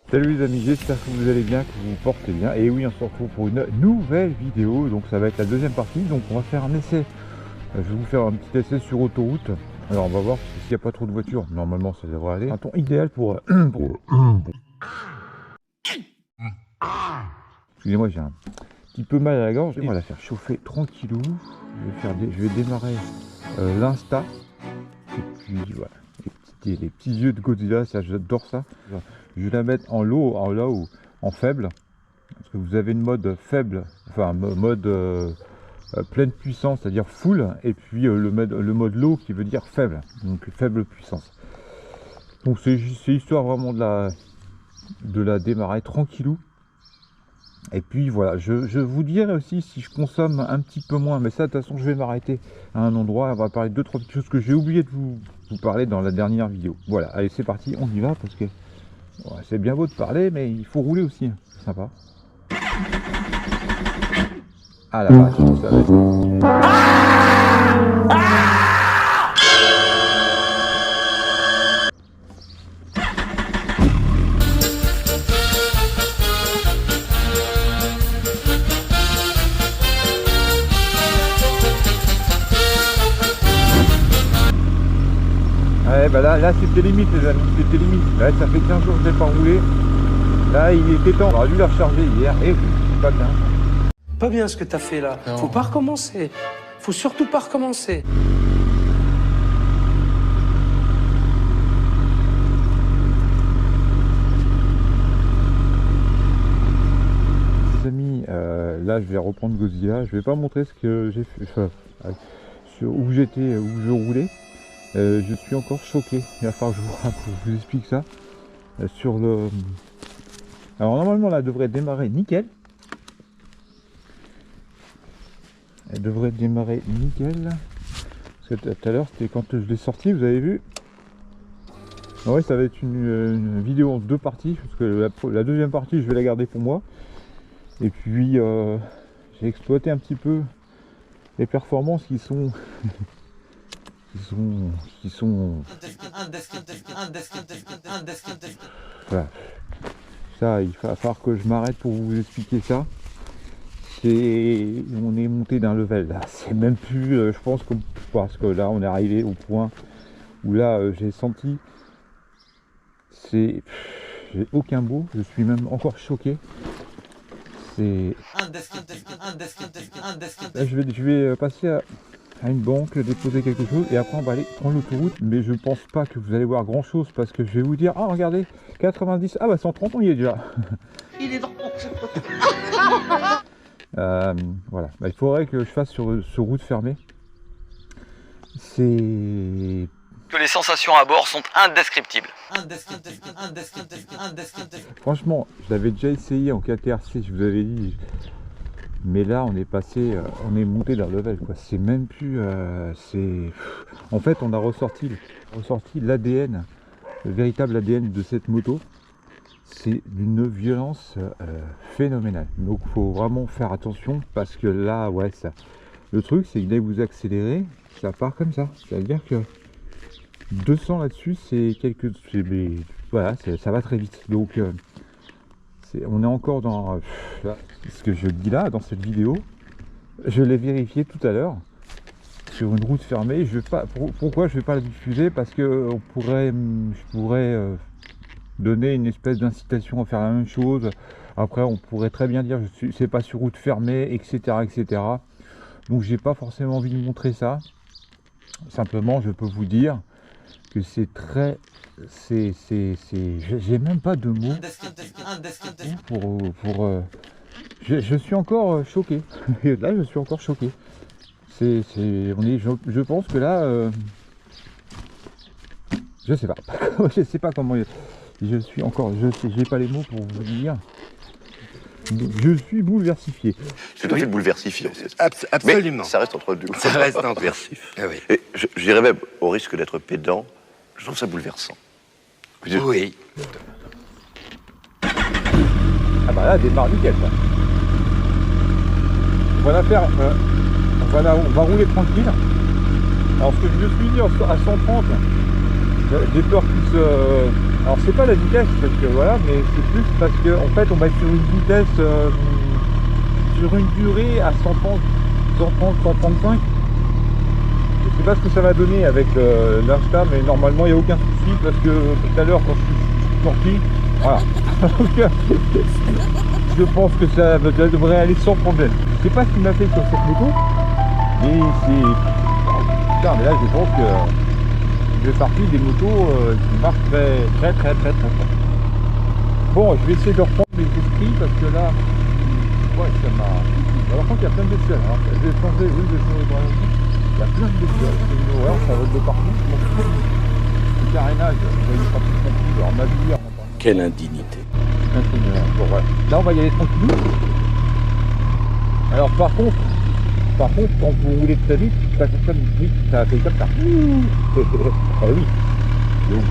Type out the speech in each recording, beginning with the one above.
Salut les amis, j'espère que vous allez bien, que vous vous portez bien. Et oui, on se retrouve pour une nouvelle vidéo. Donc ça va être la deuxième partie. Donc on va faire un essai. Je vais vous faire un petit essai sur autoroute. Alors on va voir s'il n'y a pas trop de voitures. Normalement ça devrait aller. Un ton idéal pour... Excusez-moi, j'ai un petit peu mal à la gorge. On va la faire chauffer tranquillou. Je vais démarrer l'Insta. Et puis voilà. Les petits yeux de Godzilla, ça j'adore ça. Je vais la mettre en low, en faible. Parce que vous avez une mode faible, enfin mode pleine puissance, c'est-à-dire full, et puis le mode low qui veut dire faible, donc faible puissance. Donc c'est histoire vraiment de la démarrer tranquillou. Et puis voilà, je vous dirai aussi si je consomme un petit peu moins, mais ça de toute façon je vais m'arrêter à un endroit, on va parler de 2-3 petites choses que j'ai oublié de vous parler dans la dernière vidéo. Voilà, allez c'est parti, on y va parce que ouais, c'est bien beau de parler, mais il faut rouler aussi, c'est sympa. Ah la vache, ça va être... Ouais, bah là c'était limite les amis, c'était limite. Là ça fait 15 jours que je n'ai pas roulé. Là il était temps, j'aurais dû la recharger hier et c'est pas bien. Pas bien ce que t'as fait là. Non. Faut pas recommencer. Faut surtout pas recommencer. Les amis, là je vais reprendre Godzilla. Je vais pas montrer ce que j'ai fait, sur où j'étais, où je roulais. Je suis encore choqué. Il va falloir que je vous explique ça. Sur le... Alors normalement là elle devrait démarrer nickel. Elle devrait démarrer nickel. Parce que tout à l'heure c'était quand je l'ai sorti, vous avez vu. Ouais, ça va être une vidéo en deux parties. Parce que la deuxième partie je vais la garder pour moi. Et puis j'ai exploité un petit peu les performances qui sont... qui sont... Voilà. Ça, il va falloir que je m'arrête pour vous expliquer ça. On est monté d'un level là. C'est même plus, je pense que parce que là, on est arrivé au point où là, j'ai senti, j'ai aucun mot. Je suis même encore choqué. C'est... Là, je vais passer à une banque, déposer quelque chose et après on va aller prendre l'autoroute, mais je pense pas que vous allez voir grand chose parce que je vais vous dire, ah regardez, 90, ah bah 130 on y est déjà. Il est drôle. Voilà, bah, il faudrait que je fasse sur route fermée. C'est... Que les sensations à bord sont indescriptibles. Franchement, je l'avais déjà essayé en KTRC, je vous avais dit. Mais là on est passé, on est monté d'un level quoi. C'est même plus, en fait on a ressorti l'ADN, le véritable ADN de cette moto. C'est d'une violence phénoménale. Donc faut vraiment faire attention parce que là ouais ça. Le truc c'est que dès que vous accélérez, ça part comme ça. C'est-à-dire que 200 là-dessus c'est voilà, ça va très vite. Donc on est encore dans ce que je dis là dans cette vidéo. Je l'ai vérifié tout à l'heure sur une route fermée. Je vais pas, pourquoi je vais pas la diffuser? Parce que je pourrais donner une espèce d'incitation à faire la même chose. Après on pourrait très bien dire c'est pas sur route fermée, etc. Donc j'ai pas forcément envie de montrer ça. Simplement je peux vous dire que c'est très... j'ai même pas de mots pour je suis encore choqué. Là je suis encore choqué. Je pense que là je sais pas. Je sais pas comment je suis encore, j'ai pas les mots pour vous dire. Je suis bouleversifié. C'est tout à fait bouleversifiant. Absolument. Mais ça reste entre nous. Ça reste versif. Ah oui. Et j'irais même, au risque d'être pédant, je trouve ça bouleversant. Oui. Ah bah là, départ nickel. Ça. On va la faire, on va rouler tranquille. Alors ce que je me suis dit à 130, j'ai peur qu'il se... Alors c'est pas la vitesse parce que voilà, mais c'est plus parce que en fait on va être sur une vitesse, sur une durée à 130, 135. Je sais pas ce que ça va donner avec l'Insta, mais normalement il n'y a aucun souci parce que tout à l'heure quand je suis sorti, voilà. Je pense que ça devrait aller sans problème. Je sais pas ce qu'il m'a fait sur cette moto, mais c'est... Putain, mais là je pense que je fais partie des motos qui marchent très fort. Bon, je vais essayer de reprendre mes esprits parce que là, ouais, ça m'a... Alors par contre, il y a plein de bestioles. Alors, je vais changer, oui, je vais changer de bras aussi. Il y a plein de bestioles. C'est une horreur, ça vole de partout. Le carénage, vous voyez pas tout compris. Alors ma vie, Quelle indignité. bon, voilà. Là, on va y aller tranquillou. Alors par contre, quand vous roulez très vite, ça fait comme ça. Ah oui. Donc,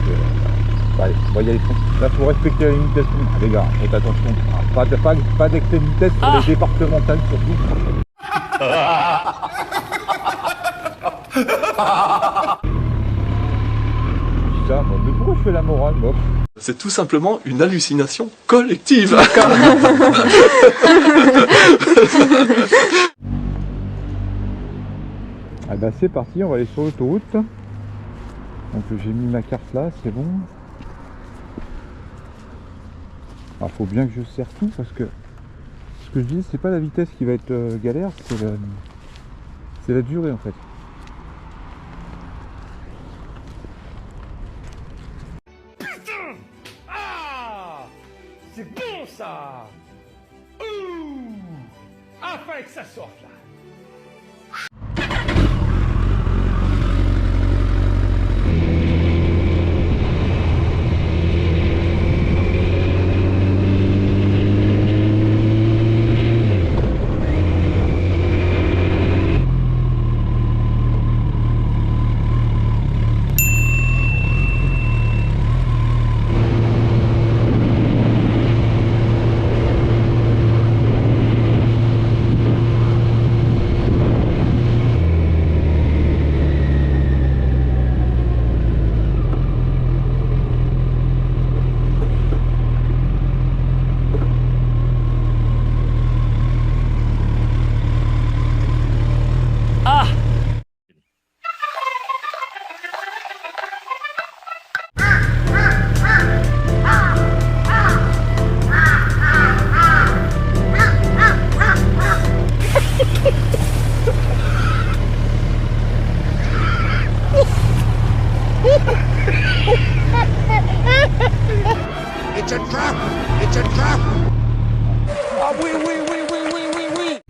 allez, on va y aller tranquille. Là, il faut respecter la limitation. Ah, les gars, faites attention. Pas d'excès de vitesse sur les départementales surtout. Ça, moi, mais pourquoi je fais la morale, moi? C'est tout simplement une hallucination collective. Ah bah c'est parti, on va aller sur l'autoroute. Donc j'ai mis ma carte là, c'est bon. Alors faut bien que je serre tout parce que ce que je dis, c'est pas la vitesse qui va être galère, c'est la durée en fait. C'est bon ça. Ouh. Ah, fallait que ça sorte là. It's a trap! It's a trap! Ah oui, oui, oui, oui, oui, oui, oui.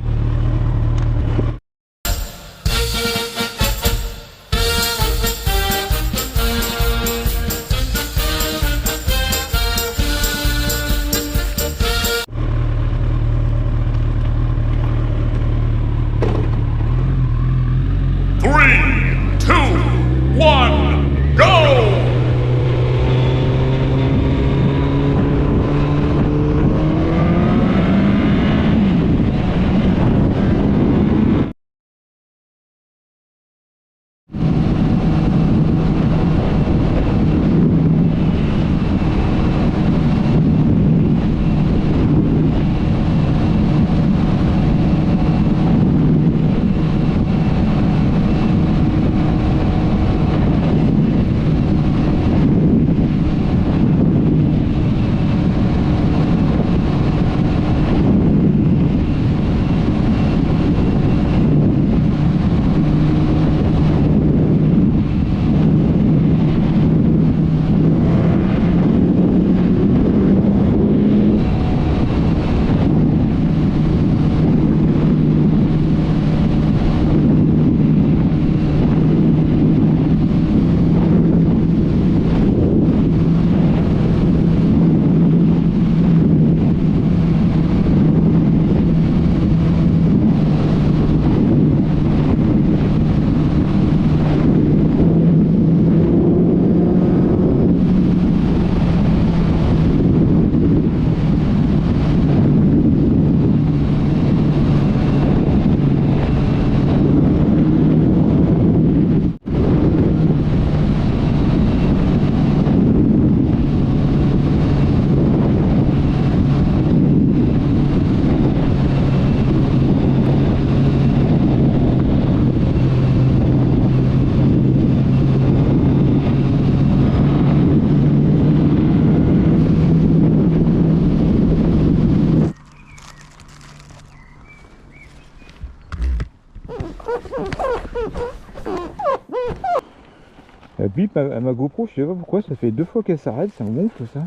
bip à ma GoPro, je sais pas pourquoi, ça fait 2 fois qu'elle s'arrête, ça me gonfle ça.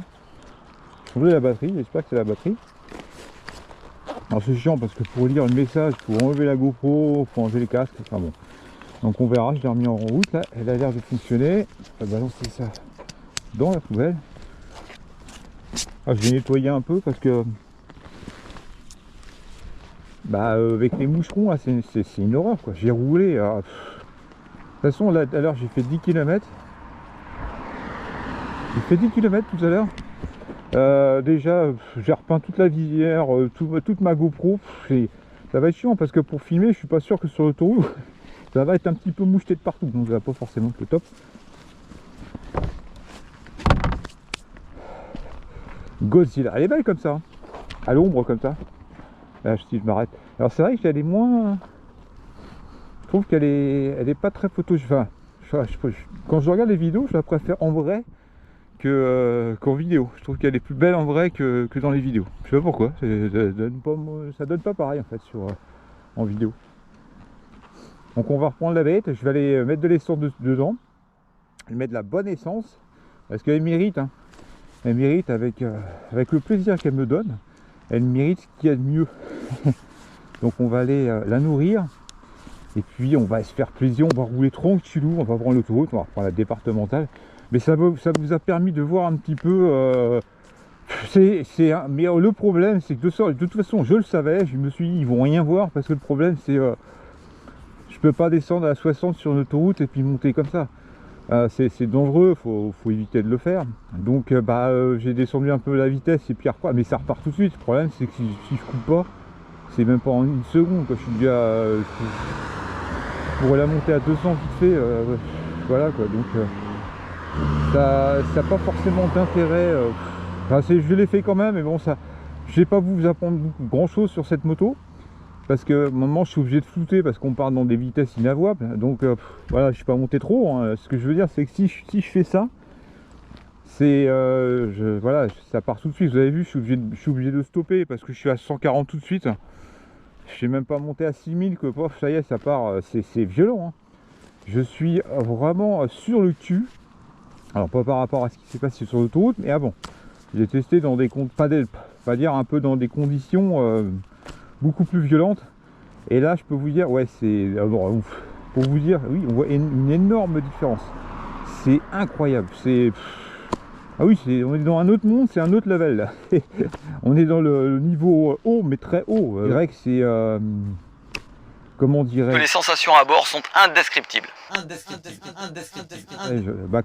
J'ai changé la batterie, j'espère que c'est la batterie. Alors c'est chiant parce que pour lire le message, pour enlever la GoPro, pour enlever les casques, enfin bon. Donc on verra, je l'ai remis en route là, elle a l'air de fonctionner. On va balancer ça dans la poubelle. Ah, je vais nettoyer un peu parce que avec les moucherons là, c'est une horreur quoi. J'ai roulé. De toute façon là tout à l'heure j'ai fait 10 km. J'ai fait 10 km tout à l'heure. Déjà j'ai repeint toute la visière, toute ma GoPro. Ça va être chiant parce que pour filmer je suis pas sûr que sur l'autoroute ça va être un petit peu moucheté de partout, donc ça va pas forcément être le top. Godzilla, elle est belle comme ça, à l'ombre comme ça. Là si je m'arrête. Alors c'est vrai qu'elle est moins. Je trouve qu'elle est pas très photogénique. Enfin, quand je regarde les vidéos, je la préfère en vrai qu'en vidéo. Je trouve qu'elle est plus belle en vrai que dans les vidéos. Je sais pas pourquoi. Ça donne pas pareil en fait en vidéo. Donc on va reprendre la bête, je vais aller mettre de l'essence dedans, mettre de la bonne essence, parce qu'elle mérite, hein. Elle mérite avec le plaisir qu'elle me donne, elle mérite ce qu'il y a de mieux. Donc on va aller la nourrir, et puis on va se faire plaisir, on va rouler tranquillou, on va prendre l'autoroute, on va reprendre la départementale, mais ça vous a permis de voir un petit peu... mais le problème c'est que de toute façon je le savais, je me suis dit ils vont rien voir, parce que le problème c'est... je peux pas descendre à 60 sur une autoroute et puis monter comme ça. C'est dangereux, faut éviter de le faire. Donc j'ai descendu un peu la vitesse et puis repart, mais ça repart tout de suite. Le problème c'est que si je coupe pas, c'est même pas en une seconde quoi. Je suis déjà je pourrais la monter à 200 vite fait, voilà quoi. Donc ça n'a pas forcément d'intérêt. Je l'ai fait quand même, mais bon, ça, je vais pas vous apprendre grand chose sur cette moto. Parce que à un moment je suis obligé de flouter parce qu'on part dans des vitesses inavouables. Donc voilà, je suis pas monté trop, hein. Ce que je veux dire c'est que si je fais ça, c'est voilà, ça part tout de suite. Vous avez vu, je suis obligé de stopper parce que je suis à 140 tout de suite. Je suis même pas monté à 6000 que pof, ça y est, ça part. C'est violent, hein. Je suis vraiment sur le cul. Alors pas par rapport à ce qui s'est passé sur l'autoroute, mais avant. J'ai testé dans des pas dire un peu dans des conditions beaucoup plus violente, et là je peux vous dire, ouais, c'est pour vous dire, oui, on voit une énorme différence, c'est incroyable, ah oui, on est dans un autre monde, c'est un autre level là. On est dans le niveau haut, mais très haut. C'est vrai que c'est comment dirais-je, Les sensations à bord sont indescriptibles.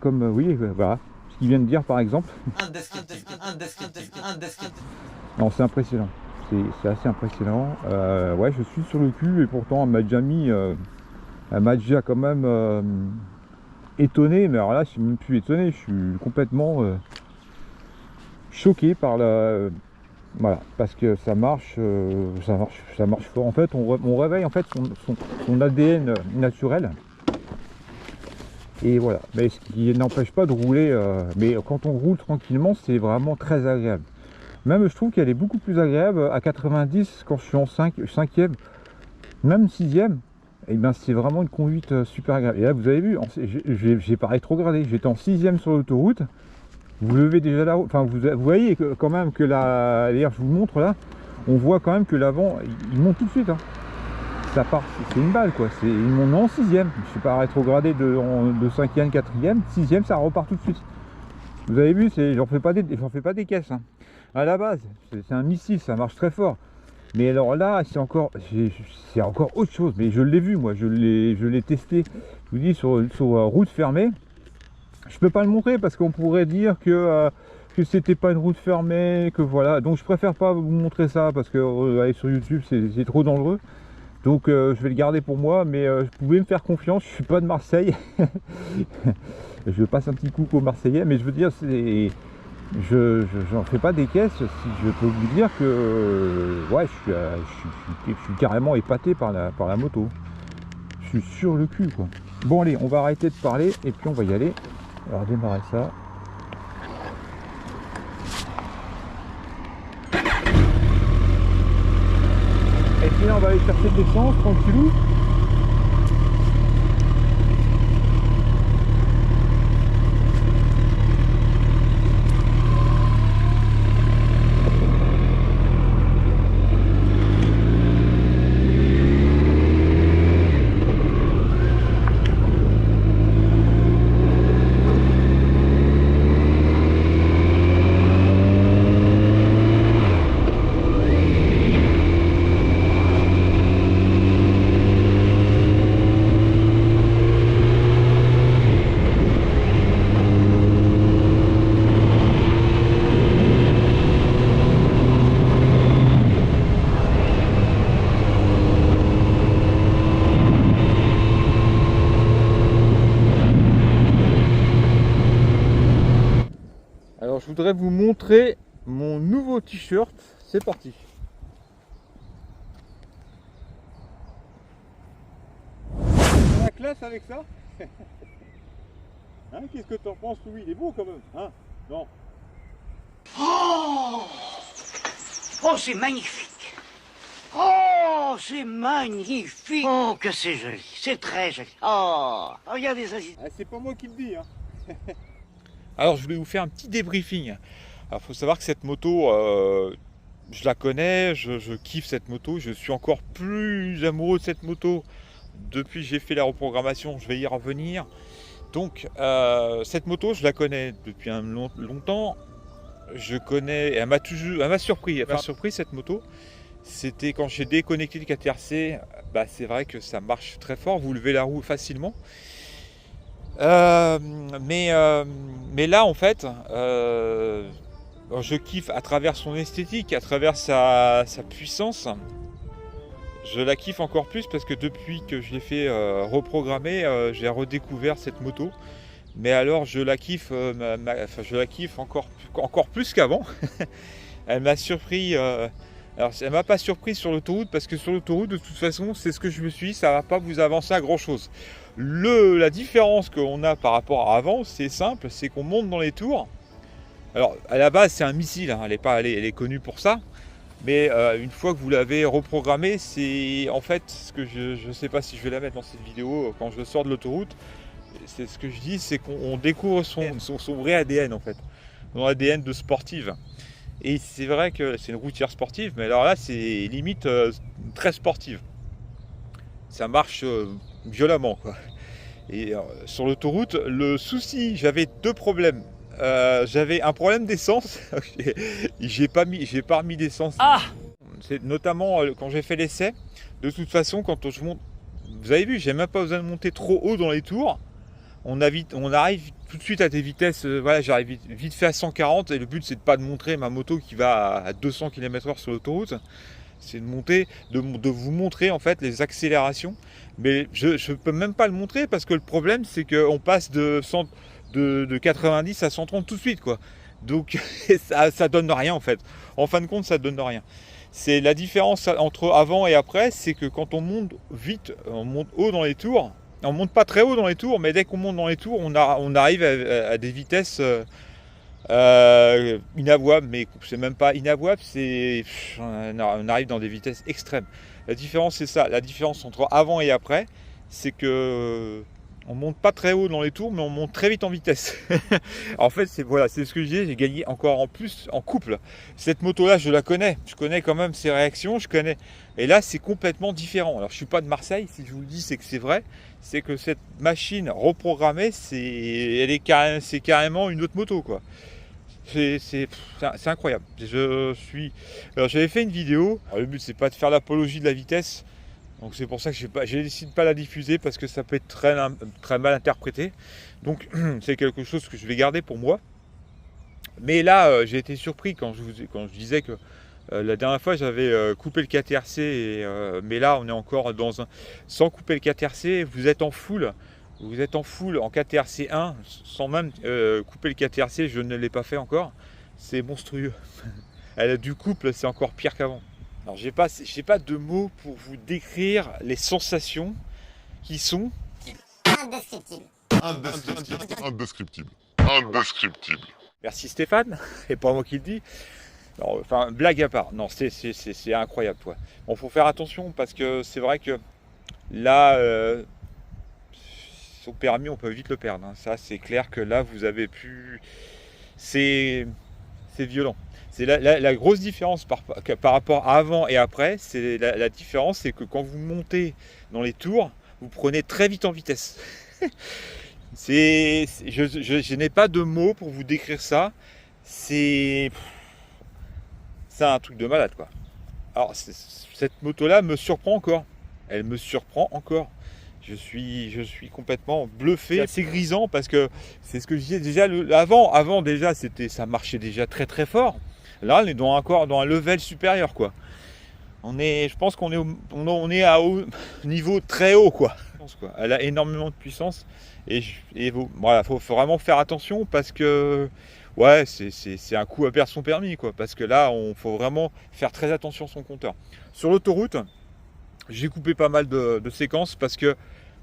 comme oui, voilà ce qu'il vient de dire par exemple. Non, c'est impressionnant. C'est assez impressionnant. Ouais, je suis sur le cul et pourtant elle m'a déjà mis, elle m'a déjà quand même étonné. Mais alors là, je suis même plus étonné, je suis complètement choqué par la, voilà, parce que ça marche fort. En fait, on réveille en fait son ADN naturel. Et voilà. Mais ce qui n'empêche pas de rouler. Mais quand on roule tranquillement, c'est vraiment très agréable. Même je trouve qu'elle est beaucoup plus agréable à 90 quand je suis en 5e, même 6e, et ben c'est vraiment une conduite super agréable. Et là vous avez vu, j'ai pas rétrogradé, j'étais en 6e sur l'autoroute, vous levez déjà la roue, enfin vous voyez quand même que la, d'ailleurs je vous montre là, on voit quand même que l'avant il monte tout de suite, hein. Ça part, c'est une balle quoi, il monte en 6e, je suis pas rétrogradé de 5e, 4e, 6e ça repart tout de suite. Vous avez vu, j'en fais pas des caisses, hein. À la base, c'est un missile, ça marche très fort. Mais alors là, c'est encore autre chose. Mais je l'ai vu, moi, je l'ai testé. Je vous dis sur route fermée. Je peux pas le montrer parce qu'on pourrait dire que c'était pas une route fermée, que voilà. Donc je préfère pas vous montrer ça parce que aller sur YouTube, c'est trop dangereux. Donc je vais le garder pour moi, mais vous pouvez me faire confiance. Je suis pas de Marseille. Je passe un petit coucou aux Marseillais, mais je veux dire, j'en fais pas des caisses si je peux vous dire que ouais, je suis carrément épaté par la moto. Je suis sur le cul quoi. Bon allez, on va arrêter de parler et puis on va y aller. Alors démarrer ça. Et puis là on va aller chercher de l'essence tranquillou. voudrais vous montrer mon nouveau t-shirt. C'est parti. La classe avec ça. Hein, qu'est-ce que t'en penses, Louis? Il est beau quand même, hein? Non. Oh, oh, c'est magnifique. Oh, c'est magnifique. Oh, que c'est joli. C'est très joli. Oh, regardez ça. Ah, c'est pas moi qui le dis, hein. Alors, je voulais vous faire un petit débriefing. Alors, faut savoir que cette moto, je la connais, je kiffe cette moto. Je suis encore plus amoureux de cette moto depuis que j'ai fait la reprogrammation. Je vais y revenir. Donc, cette moto, je la connais depuis longtemps. Je connais, elle m'a surpris. Elle m'a surpris cette moto. C'était quand j'ai déconnecté le KTRC. Bah, c'est vrai que ça marche très fort. Vous levez la roue facilement. Mais là, en fait, je kiffe à travers son esthétique, à travers sa puissance. Je la kiffe encore plus parce que depuis que je l'ai fait reprogrammer, j'ai redécouvert cette moto. Mais alors je la kiffe, je la kiffe encore plus qu'avant. Elle m'a surpris. Alors elle m'a pas surpris sur l'autoroute parce que sur l'autoroute de toute façon c'est ce que je me suis dit, ça va pas vous avancer à grand chose. La différence qu'on a par rapport à avant, c'est simple, c'est qu'on monte dans les tours. Alors à la base c'est un missile, hein, elle est connue pour ça. Mais une fois que vous l'avez reprogrammé, c'est en fait ce que je ne sais pas si je vais la mettre dans cette vidéo quand je sors de l'autoroute. C'est ce que je dis, c'est qu'on découvre son vrai ADN en fait, son ADN de sportive. Et c'est vrai que c'est une routière sportive, mais alors là c'est limite très sportive. Ça marche violemment quoi. Et sur l'autoroute, le souci, j'avais deux problèmes. J'avais un problème d'essence. j'ai pas remis d'essence. Ah, c'est notamment quand j'ai fait l'essai. De toute façon, quand je monte, vous avez vu, j'ai même pas besoin de monter trop haut dans les tours. On arrive tout de suite à des vitesses. Voilà, j'arrive vite fait à 140 et le but c'est de pas de montrer ma moto qui va à 200 km/h sur l'autoroute. C'est de monter, de vous montrer en fait les accélérations. Mais je peux même pas le montrer parce que le problème c'est qu'on passe de 90 à 130 tout de suite quoi. Donc ça donne rien en fait. En fin de compte ça donne rien. C'est la différence entre avant et après, c'est que quand on monte vite, on monte haut dans les tours. On monte pas très haut dans les tours, mais dès qu'on monte dans les tours, on arrive à des vitesses inavouables. Mais c'est même pas inavouable, on arrive dans des vitesses extrêmes. La différence c'est ça. La différence entre avant et après, c'est que on monte pas très haut dans les tours, mais on monte très vite en vitesse. En fait, c'est ce que je disais, j'ai gagné encore en plus en couple. Cette moto-là, je la connais. Je connais quand même ses réactions, je connais. Et là, c'est complètement différent. Alors, je suis pas de Marseille, si je vous le dis, c'est que c'est vrai. C'est que cette machine reprogrammée, c'est carrément une autre moto, quoi. C'est incroyable. Alors, j'avais fait une vidéo. Alors, le but, c'est pas de faire l'apologie de la vitesse. Donc c'est pour ça que j'ai décidé de ne pas la diffuser parce que ça peut être très mal interprété. Donc c'est quelque chose que je vais garder pour moi. Mais là, j'ai été surpris quand je disais que la dernière fois j'avais coupé le KTRC. Mais là, on est encore sans couper le KTRC. Vous êtes en full en KTRC 1 sans même couper le KTRC. Je ne l'ai pas fait encore. C'est monstrueux. Du couple, c'est encore pire qu'avant. Alors, j'ai pas de mots pour vous décrire les sensations qui sont Indescriptible. Merci Stéphane, et pas moi qui le dis. Alors, enfin, blague à part, non, c'est incroyable quoi. Bon, faut faire attention parce que c'est vrai que là, son permis, on peut vite le perdre. Hein. Ça, c'est clair que là, vous avez pu. C'est violent. C'est la grosse différence par rapport à avant et après, c'est la différence, c'est que quand vous montez dans les tours, vous prenez très vite en vitesse. Je n'ai pas de mots pour vous décrire ça. C'est un truc de malade, quoi. Alors, cette moto-là me surprend encore. Elle me surprend encore. Je suis complètement bluffé. C'est grisant parce que c'est ce que je disais déjà. Avant déjà, ça marchait déjà très très fort. Là, on est encore dans un level supérieur, quoi. Je pense qu'on est à haut niveau très haut, quoi. Elle a énormément de puissance et voilà, faut vraiment faire attention parce que ouais, c'est un coup à perdre son permis, quoi. Parce que là, il faut vraiment faire très attention à son compteur. Sur l'autoroute, j'ai coupé pas mal de séquences parce que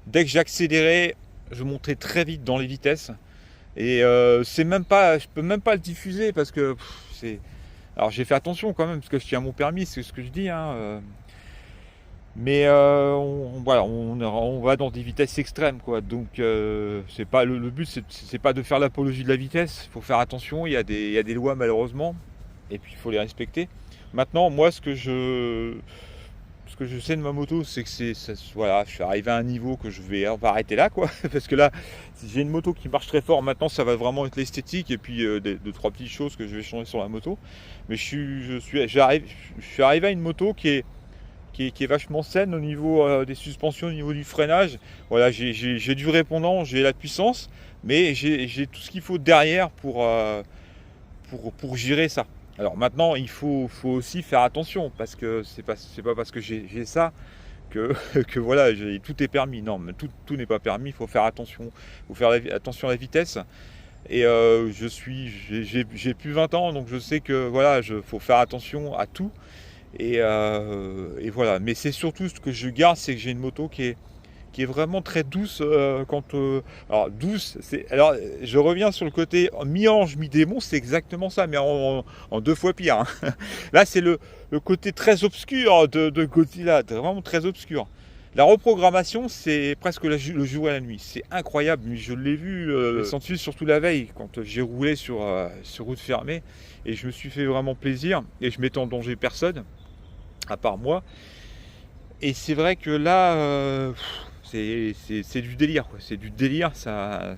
dès que j'accélérais, je montais très vite dans les vitesses. Et je peux même pas le diffuser parce que c'est. Alors j'ai fait attention quand même parce que je tiens mon permis, c'est ce que je dis. Hein, mais voilà, on va dans des vitesses extrêmes, quoi. Donc c'est pas le but, c'est pas de faire l'apologie de la vitesse. Il faut faire attention. Il y a des lois malheureusement, et puis il faut les respecter. Maintenant, moi, ce que je sais de ma moto, c'est que voilà, je suis arrivé à un niveau que on va arrêter là, quoi. Parce que là, j'ai une moto qui marche très fort. Maintenant, ça va vraiment être l'esthétique et puis deux, trois petites choses que je vais changer sur la moto. Mais je suis arrivé à une moto qui est vachement saine au niveau des suspensions, au niveau du freinage. Voilà, j'ai du répondant, j'ai la puissance, mais j'ai tout ce qu'il faut derrière pour gérer ça. Alors maintenant, il faut aussi faire attention, parce que c'est pas parce que j'ai ça que voilà, tout est permis. Non, mais tout n'est pas permis, il faut faire attention. Il faut faire attention à la vitesse. Et j'ai plus 20 ans, donc je sais que voilà, faut faire attention à tout. Et voilà. Mais c'est surtout ce que je garde, c'est que j'ai une moto qui est vraiment très douce alors douce, alors je reviens sur le côté mi-ange, mi-démon, c'est exactement ça, mais en 2 fois pire. Hein. Là, c'est le côté très obscur de Godzilla, vraiment très obscur. La reprogrammation, c'est presque le jour et la nuit. C'est incroyable, mais je l'ai vu s'ensuit surtout la veille, quand j'ai roulé sur route fermée, et je me suis fait vraiment plaisir, et je mettais en danger personne, à part moi. Et c'est vrai que là, c'est du délire, quoi. C'est du délire, ça,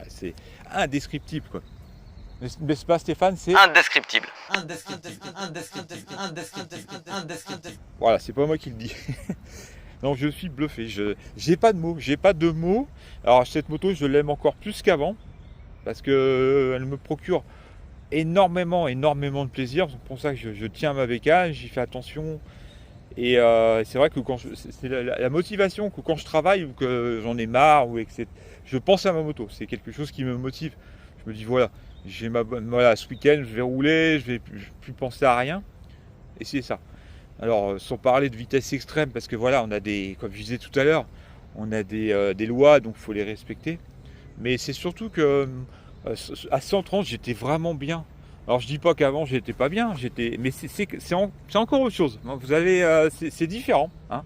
c'est indescriptible, quoi. N'est-ce pas, Stéphane? C'est Indescriptible. voilà, c'est pas moi qui le dis. Donc je suis bluffé. J'ai pas de mots. Alors cette moto, je l'aime encore plus qu'avant parce que elle me procure énormément de plaisir. C'est pour ça que je tiens ma bécane, j'y fais attention. Et c'est vrai que c'est la motivation que quand je travaille ou que j'en ai marre ou etc., je pense à ma moto. C'est quelque chose qui me motive. Je me dis voilà, ce week-end je vais rouler, je vais plus penser à rien. Et c'est ça. Alors sans parler de vitesse extrême, parce que voilà, on a comme je disais tout à l'heure, on a des lois, donc il faut les respecter. Mais c'est surtout que à 130, j'étais vraiment bien. Alors je dis pas qu'avant j'étais pas bien, mais c'est encore autre chose. Vous avez, c'est différent, hein.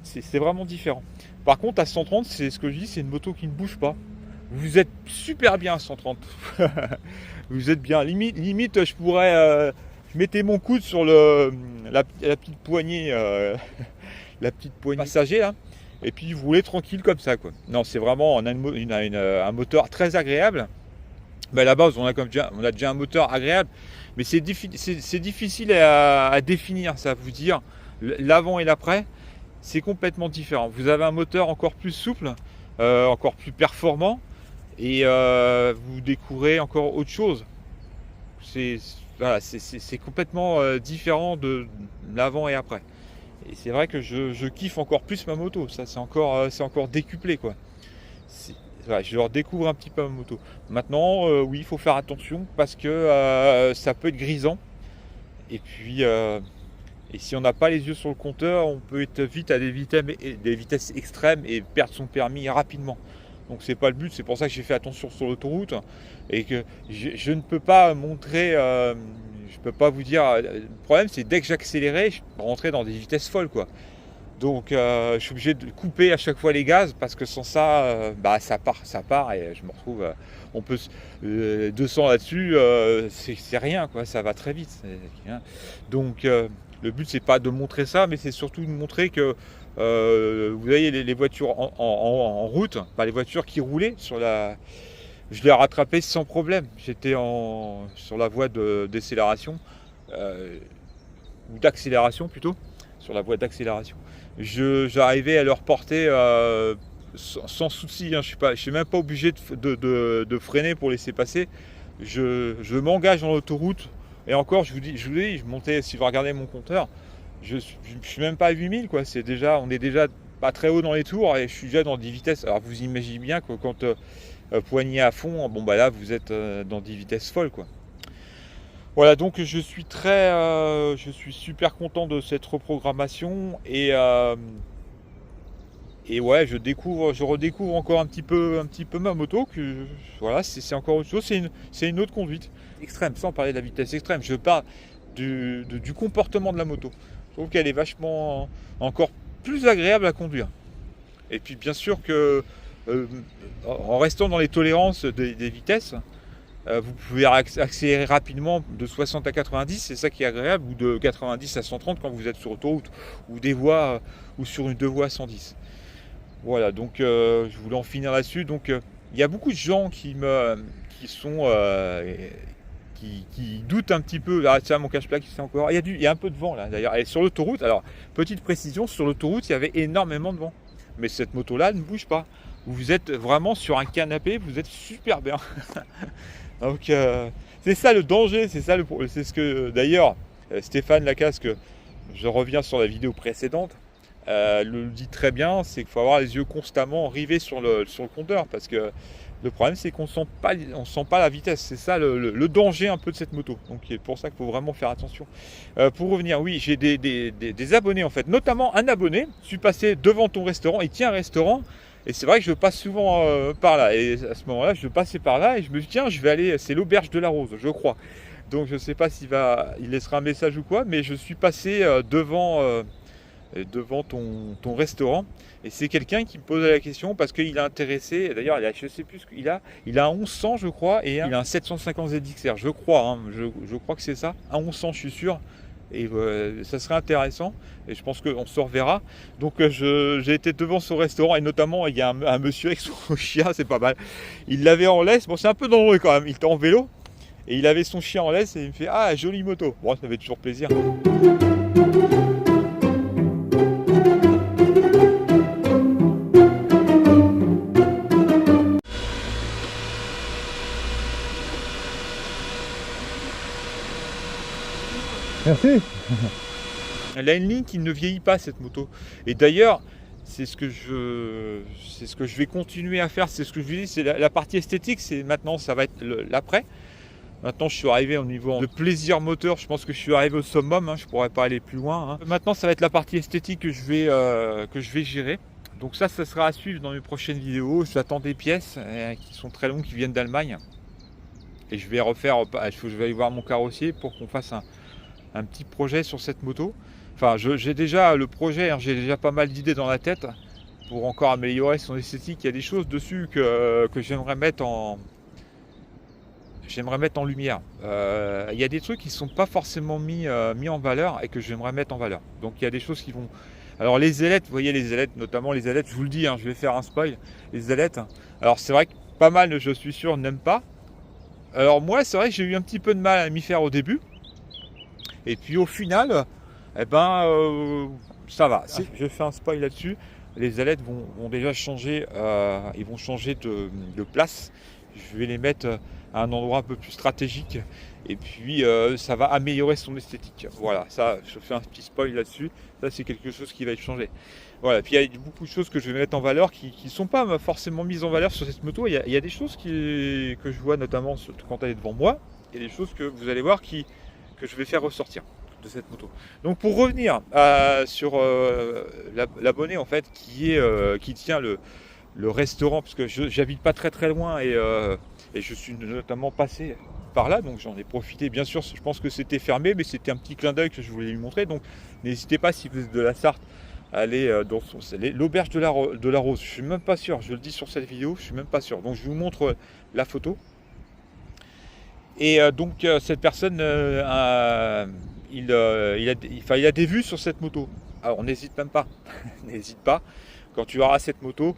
C'est vraiment différent. Par contre à 130, c'est ce que je dis, c'est une moto qui ne bouge pas. Vous êtes super bien à 130. Vous êtes bien. Limite, je pourrais, je mettais mon coude sur la petite poignée, la petite poignée passager là, et puis vous roulez tranquille comme ça, quoi. Non, c'est vraiment, on a un moteur très agréable. Ben à la base, on a déjà un moteur agréable, mais c'est difficile à définir, ça, vous dire l'avant et l'après, c'est complètement différent. Vous avez un moteur encore plus souple, encore plus performant, et vous découvrez encore autre chose. C'est complètement différent de l'avant et après. Et c'est vrai que je kiffe encore plus ma moto, ça c'est encore décuplé, quoi. Voilà, je redécouvre un petit peu ma moto. Maintenant, oui, il faut faire attention parce que ça peut être grisant. Et puis, et si on n'a pas les yeux sur le compteur, on peut être vite à des vitesses extrêmes et perdre son permis rapidement. Donc c'est pas le but, c'est pour ça que j'ai fait attention sur l'autoroute et que je ne peux pas montrer, je peux pas vous dire. Le problème, c'est dès que j'accélérais, je rentrais dans des vitesses folles, quoi. Donc je suis obligé de couper à chaque fois les gaz parce que sans ça, ça part et je me retrouve, on peut 200 là-dessus, c'est rien, quoi, ça va très vite. Donc le but c'est pas de montrer ça, mais c'est surtout de montrer que vous voyez les voitures en route, les voitures qui roulaient sur je l'ai rattrapé sans problème. J'étais sur la voie de décélération ou d'accélération plutôt, sur la voie d'accélération. J'arrivais à leur porter sans souci, hein. Je suis même pas obligé de freiner pour laisser passer. Je m'engage dans l'autoroute et encore je vous dis, je montais, si vous regardez mon compteur, je suis même pas à 8000, quoi. On est déjà pas très haut dans les tours et je suis déjà dans des vitesses. Alors vous imaginez bien que quand poignée à fond, bon bah là vous êtes dans des vitesses folles quoi. Voilà, donc je suis super content de cette reprogrammation et ouais, je redécouvre encore un petit peu ma moto. Voilà, c'est encore autre chose, c'est une autre conduite extrême, sans parler de la vitesse extrême. Je parle du comportement de la moto. Je trouve qu'elle est vachement encore plus agréable à conduire. Et puis bien sûr que en restant dans les tolérances des vitesses, vous pouvez accélérer rapidement de 60 à 90, c'est ça qui est agréable, ou de 90 à 130 quand vous êtes sur autoroute, ou ou sur une 2 voies à 110. Voilà, donc je voulais en finir là-dessus. Donc il y a beaucoup de gens qui doutent un petit peu. Là, tiens, mon cache-plaque, c'est encore. Il y a un peu de vent là d'ailleurs. Et sur l'autoroute, alors petite précision, sur l'autoroute, il y avait énormément de vent. Mais cette moto-là ne bouge pas. Vous êtes vraiment sur un canapé, vous êtes super bien. Donc c'est ça le danger, c'est ce que d'ailleurs Stéphane Lacasque, je reviens sur la vidéo précédente, le dit très bien, c'est qu'il faut avoir les yeux constamment rivés sur le compteur, parce que le problème c'est qu'on sent pas la vitesse, c'est ça le danger un peu de cette moto. Donc c'est pour ça qu'il faut vraiment faire attention. Pour revenir, oui, j'ai des abonnés en fait, notamment un abonné. Je suis passé devant ton restaurant, il tient un restaurant. Et c'est vrai que je passe souvent par là. Et à ce moment-là, je passais par là et je me dis tiens, je vais aller. C'est l'auberge de la Rose, je crois. Donc je ne sais pas il laissera un message ou quoi, mais je suis passé devant ton restaurant. Et c'est quelqu'un qui me posait la question parce qu'il est intéressé. D'ailleurs, je ne sais plus ce qu'il a. Il a un 1100, je crois, et il a un 750 ZXR, je crois. Hein, je crois que c'est ça. Un 1100, je suis sûr. Et ça serait intéressant et je pense qu'on se reverra. Donc j'ai été devant son restaurant et notamment il y a un monsieur avec son chien, c'est pas mal. Il l'avait en laisse, bon c'est un peu dangereux quand même, il était en vélo et il avait son chien en laisse et il me fait ah jolie moto. Bon ça fait toujours plaisir. Merci. Elle a une ligne qui ne vieillit pas cette moto. Et d'ailleurs, c'est ce que je vais continuer à faire. C'est ce que je vous dis, c'est la partie esthétique. Maintenant, ça va être l'après. Maintenant, je suis arrivé au niveau de plaisir moteur. Je pense que je suis arrivé au summum. Hein, je pourrais pas aller plus loin. Hein. Maintenant, ça va être la partie esthétique que je vais gérer. Donc ça sera à suivre dans mes prochaines vidéos. J'attends des pièces qui sont très longues, qui viennent d'Allemagne. Et je vais aller voir mon carrossier pour qu'on fasse un petit projet sur cette moto. Enfin, j'ai déjà le projet, hein, j'ai déjà pas mal d'idées dans la tête pour encore améliorer son esthétique. Il y a des choses dessus que j'aimerais mettre en lumière. Il y a des trucs qui ne sont pas forcément mis en valeur et que j'aimerais mettre en valeur. Donc il y a des choses qui vont... Alors les ailettes, vous voyez les ailettes, notamment les ailettes, je vous le dis, hein, je vais faire un spoil. Les ailettes, alors c'est vrai que pas mal, je suis sûr, n'aiment pas. Alors moi, c'est vrai que j'ai eu un petit peu de mal à m'y faire au début. Et puis au final, ça va. Je fais un spoil là-dessus. Les ailettes vont déjà changer, ils vont changer de place. Je vais les mettre à un endroit un peu plus stratégique. Et puis ça va améliorer son esthétique. Voilà, ça, je fais un petit spoil là-dessus. Ça, c'est quelque chose qui va être changé. Voilà, puis il y a beaucoup de choses que je vais mettre en valeur qui ne sont pas forcément mises en valeur sur cette moto. Il y a des choses que je vois notamment quand elle est devant moi. Il y a des choses que vous allez voir que je vais faire ressortir de cette moto. Donc pour revenir sur l'abonné en fait qui tient le restaurant, parce que j'habite pas très loin et je suis notamment passé par là, donc j'en ai profité. Bien sûr, je pense que c'était fermé, mais c'était un petit clin d'œil que je voulais lui montrer. Donc n'hésitez pas, si vous êtes de la Sarthe, à aller dans l'auberge de la Rose. Je suis même pas sûr, je le dis sur cette vidéo, je suis même pas sûr. Donc je vous montre la photo. Et donc cette personne il a des vues sur cette moto. Alors n'hésite même pas, n'hésite pas. Quand tu auras cette moto,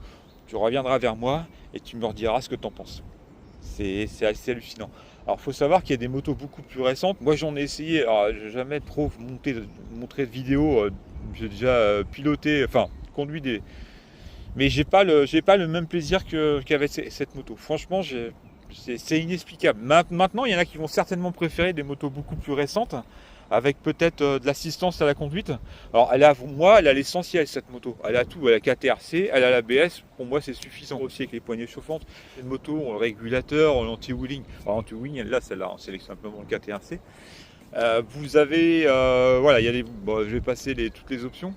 tu reviendras vers moi et tu me rediras ce que tu en penses. C'est assez hallucinant. Alors il faut savoir qu'il y a des motos beaucoup plus récentes. Moi j'en ai essayé, alors je n'ai jamais trop montré de vidéos. J'ai déjà piloté, enfin conduit des... Mais j'ai pas le même plaisir qu'avec cette moto. Franchement, c'est inexplicable. Maintenant, il y en a qui vont certainement préférer des motos beaucoup plus récentes. avec peut-être de l'assistance à la conduite. Alors elle a l'essentiel cette moto, elle a tout, elle a KTRC, elle a l'ABS, pour moi c'est suffisant aussi avec les poignées chauffantes. Une moto, régulateur, anti-wheeling, alors anti-wheeling là celle-là, on sélectionne simplement le KTRC. Vous avez, voilà, il y a bon, je vais passer toutes les options.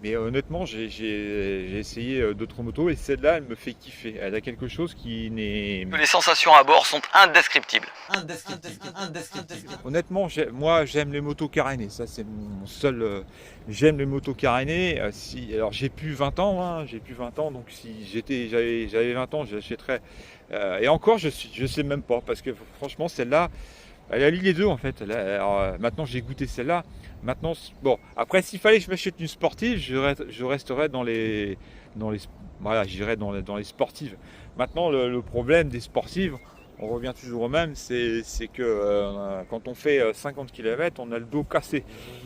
Mais honnêtement, j'ai essayé d'autres motos et celle-là, elle me fait kiffer. Elle a quelque chose qui n'est... Les sensations à bord sont indescriptibles. Honnêtement, moi j'aime les motos carénées. Ça c'est mon seul... j'aime les motos carénées. Alors j'ai plus 20 ans, hein, donc si j'avais 20 ans, j'achèterais. Et encore, je sais même pas, parce que franchement, celle-là, elle allie les deux en fait. Alors, maintenant j'ai goûté celle-là. Maintenant, bon, après s'il fallait que je m'achète une sportive, je resterais voilà, j'irais dans les sportives. Maintenant, le problème des sportives, on revient toujours au même, c'est que quand on fait 50 km, on a le dos cassé.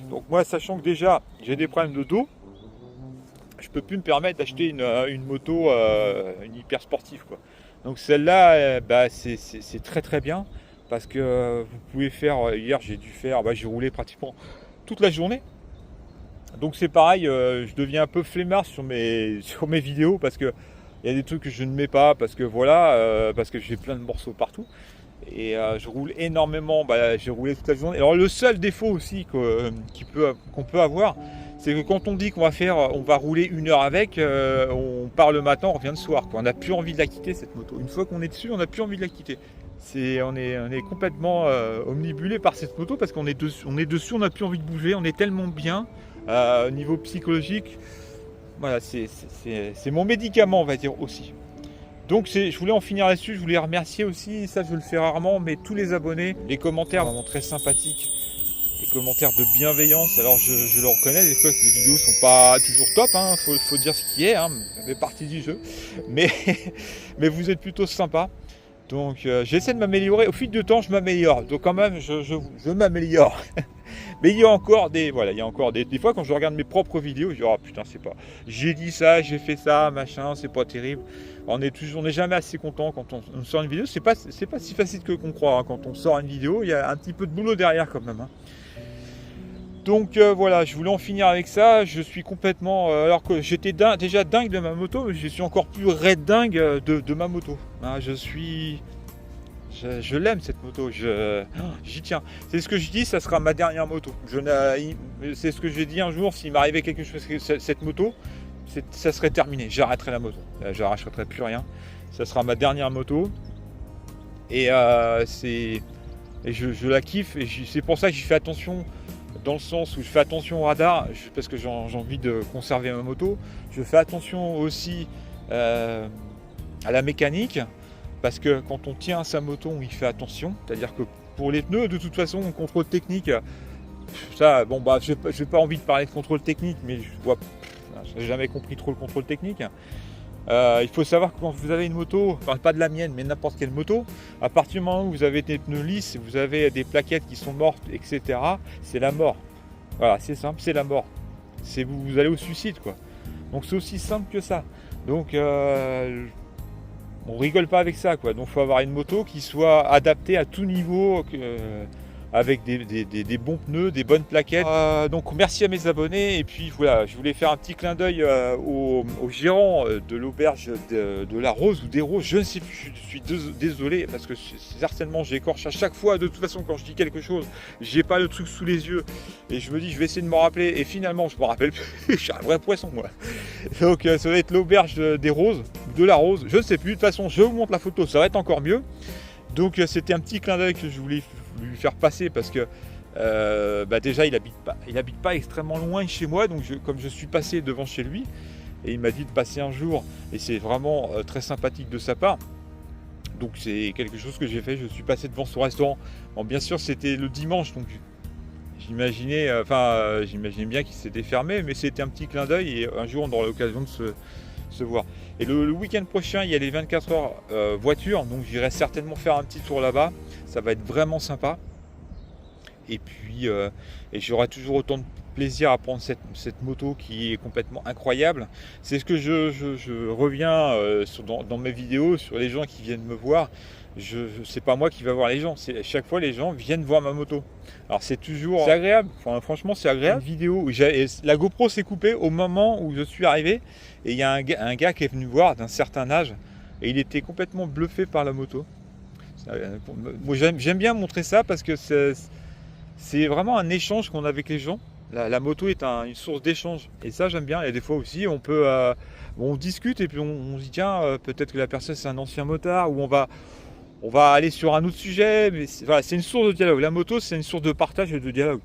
Donc moi, sachant que déjà j'ai des problèmes de dos, je peux plus me permettre d'acheter une moto, une hyper sportive, quoi. Donc celle-là, c'est très très bien. Parce que vous pouvez faire, hier j'ai roulé pratiquement toute la journée. Donc c'est pareil, je deviens un peu flemmard sur mes vidéos parce que il y a des trucs que je ne mets pas, parce que voilà, parce que j'ai plein de morceaux partout. Et je roule énormément, j'ai roulé toute la journée. Alors le seul défaut aussi qu'on peut avoir, c'est que quand on dit qu'on va rouler 1 heure avec, on part le matin, on revient le soir, quoi. On n'a plus envie de la quitter cette moto. Une fois qu'on est dessus, on n'a plus envie de la quitter. On est complètement omnibulé par cette moto parce qu'on est dessus, on n'a plus envie de bouger, on est tellement bien au niveau psychologique. Voilà, c'est mon médicament, on va dire aussi. Donc je voulais en finir là-dessus, je voulais remercier aussi, ça je le fais rarement, mais tous les abonnés, les commentaires vraiment très sympathiques, les commentaires de bienveillance. Alors je le reconnais, des fois les vidéos sont pas toujours top, hein, faut dire ce qui est, hein, ça fait partie du jeu, mais vous êtes plutôt sympa. Donc j'essaie de m'améliorer, au fil du temps je m'améliore, donc quand même je m'améliore. Mais il y a encore des fois quand je regarde mes propres vidéos, je dis oh putain c'est pas, j'ai dit ça, j'ai fait ça, machin, c'est pas terrible. On n'est jamais assez content quand on sort une vidéo, c'est pas si facile qu'on croit, hein. Quand on sort une vidéo, il y a un petit peu de boulot derrière quand même, hein. Donc voilà, je voulais en finir avec ça. Je suis complètement... alors que j'étais déjà dingue de ma moto, mais je suis encore plus raide dingue de ma moto. Hein, je l'aime cette moto, j'y tiens. C'est ce que je dis, ça sera ma dernière moto. C'est ce que j'ai dit un jour, s'il m'arrivait quelque chose avec cette moto, ça serait terminé. J'arrêterai la moto. J'arrêterai plus rien. Ça sera ma dernière moto. Et je la kiffe. Et c'est pour ça que j'y fais attention. Dans le sens où je fais attention au radar, parce que j'ai envie de conserver ma moto. Je fais attention aussi à la mécanique, parce que quand on tient sa moto, on y fait attention. C'est-à-dire que pour les pneus, de toute façon, le contrôle technique, ça, bon bah, je n'ai pas envie de parler de contrôle technique, mais je n'ai jamais compris trop le contrôle technique. Il faut savoir que quand vous avez une moto, enfin pas de la mienne, mais n'importe quelle moto, à partir du moment où vous avez des pneus lisses, vous avez des plaquettes qui sont mortes, etc., c'est la mort. Voilà, c'est simple, c'est la mort. Vous allez au suicide, quoi. Donc c'est aussi simple que ça. Donc on rigole pas avec ça, quoi. Donc il faut avoir une moto qui soit adaptée à tout niveau, avec des bons pneus, des bonnes plaquettes. Donc merci à mes abonnés, et puis voilà, je voulais faire un petit clin d'œil au gérant de l'auberge de la Rose ou des Roses, je ne sais plus, je suis désolé parce que certainement j'écorche à chaque fois. De toute façon, quand je dis quelque chose, j'ai pas le truc sous les yeux et je me dis je vais essayer de m'en rappeler, et finalement je me rappelle plus. Je suis un vrai poisson, moi. Donc ça va être l'auberge des Roses, de la Rose, je ne sais plus. De toute façon, je vous montre la photo, ça va être encore mieux. Donc c'était un petit clin d'œil que je voulais lui faire passer, parce que déjà il habite pas extrêmement loin de chez moi, donc comme je suis passé devant chez lui et il m'a dit de passer un jour, et c'est vraiment très sympathique de sa part. Donc c'est quelque chose que j'ai fait, je suis passé devant son restaurant. Bon, bien sûr c'était le dimanche, donc j'imaginais bien qu'il s'était fermé, mais c'était un petit clin d'œil, et un jour on aura l'occasion de se voir. Et le week-end prochain, il y a les 24 heures voiture, donc j'irai certainement faire un petit tour là-bas. Ça va être vraiment sympa. Et puis et j'aurai toujours autant de plaisir à prendre cette moto qui est complètement incroyable. C'est ce que je reviens dans mes vidéos sur les gens qui viennent me voir. C'est pas moi qui va voir les gens, c'est chaque fois les gens viennent voir ma moto. Alors c'est agréable, enfin, franchement c'est agréable. Une vidéo où la GoPro s'est coupée au moment où je suis arrivé et il y a un gars qui est venu voir d'un certain âge et il était complètement bluffé par la moto. Moi j'aime bien montrer ça parce que c'est vraiment un échange qu'on a avec les gens. La moto est une source d'échange et ça j'aime bien. Et des fois aussi on discute et puis on se dit tiens peut-être que la personne c'est un ancien motard ou on va aller sur un autre sujet, mais c'est une source de dialogue. La moto, c'est une source de partage et de dialogue.